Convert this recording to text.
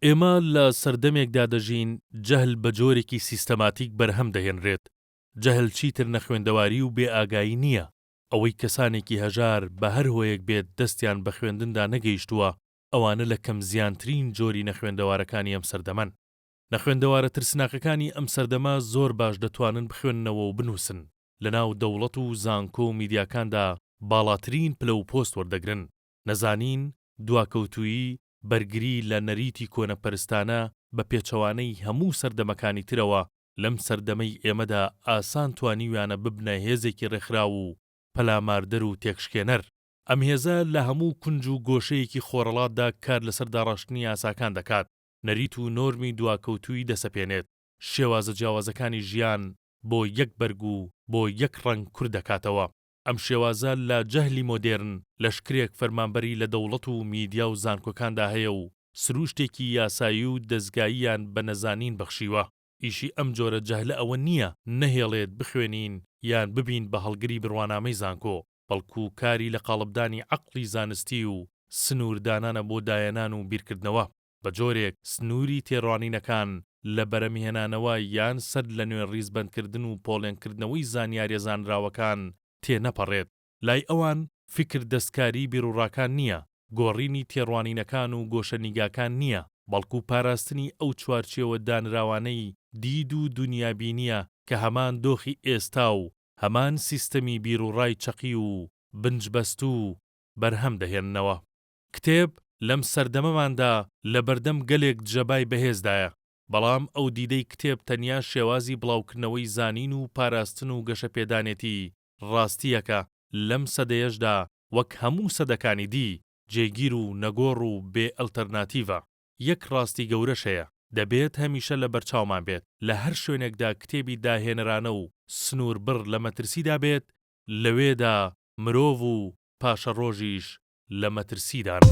ئێمە لە سەردەمێکدا دەژین جەهل بە جۆرێکی سیستەماتیک بەرهەم دەهێنرێت. جەهل چیتر نە خوێندەواری و بێئاگایی نییە. ئەوەی کەسانێکی هەژار بە هەر هۆیەک بێت دەستیان بە خوێندندا نەگەیشتووە، ئەوانە لە کەم زیانترین جۆری نەخوێندەوارەکانی ئەم سەردەمەن. نەخوێندەوارە ترسناکەکانی ئەم سەردەما زۆر باش دەتوانن بخوێننەوە و بنووسن. لەناو دەوڵەت و زانکۆ و میدیاکاندا باڵاترین پلە و پۆست وەردەگرن. نەزانین، دواکەوتوویی، بەرگری لە نەریتی کۆنەپەرستانە بە پێچەوانەی هەموو سەردەمەکانی ترەوە لەم سەردەمەی ئێمەدا ئاسان توانیویانە ببنە هێزێکی ڕێکخراو و پەلاماردەر و تێکشکێنەر. ئەم هێزە لە هەموو کونج و گۆشەیەکی خۆڕەڵاتدا کار لەسەر داڕاشتنی یاساکان دەکات. نەریت و نۆرمی دواکەوتووی دەسەپێنێت. شێوازە جیاوازەکانی ژیان بۆ یەک بەرگ و بۆ یەک ڕەنگ کورد دەکاتەوە. ئەم شێوازە لە جەهلی مۆدێرن لەشکرێک فەرمانبەری لە دەوڵەت و میدیا و زانکۆکاندا هەیە و سروشتێکی یاسایی و دەستگاییان بە نەزانین بەخشیوە. ئیشی ئەم جۆرە جەهلە ئەوە نییە نەهێڵێت بخوێنین یان ببین بە هەڵگری بڕوانامەی زانکۆ، بەڵکو کاری لە قاڵبدانی عەقڵی زانستی و سنووردانانە بۆ داهێنان و بیرکردنەوە. بە جۆرێک سنووری تێڕوانینەکان لە بەرەمهێنانەوە یان سەد لە نوێ ڕیزبەندکردن و پۆڵێنکردنەوەی زانیاریە زانراوەکان تێنەپەڕێت. لای ئەوان فکر دەستکاری بیرروڕاکان نییە، گۆڕینی تێڕوانینەکان و گۆشەنیگاکان نییە، بەڵکو پاراستنی ئەو چوارچێوە دانراوانەی دید و دونیابینیە کە هەمان دۆخی ئێستا و هەمان سیستەمی بیرروڕای چەقی و بنجبەست و بەرهەم دەهێننەوە. کتێب لەم سەردەمەماندا لە بەردەم گەلێک جەبای بەهێزدایە، بەڵام ئەو دیدەی کتێب تەنیا شێوازی بڵاوکردنەوەی زانین و پاراستن و گەشەپێدانێتی ڕاستیەکە لەم سەدەیەشدا وەک هەموو سەدەکانی دی جێگیر و نەگۆڕ و بێ ئەڵتەرناتیڤە. یەک ڕاستی گەورەش هەیە، دەبێت هەمیشە لە بەرچاومان بێت. لە هەر شوێنێکدا کتێبی داهێنەرانە و سنووربڕ لە مەترسیدا بێت، لەوێدا مرۆڤ و پاشە ڕۆژیش لە مەترسیدان.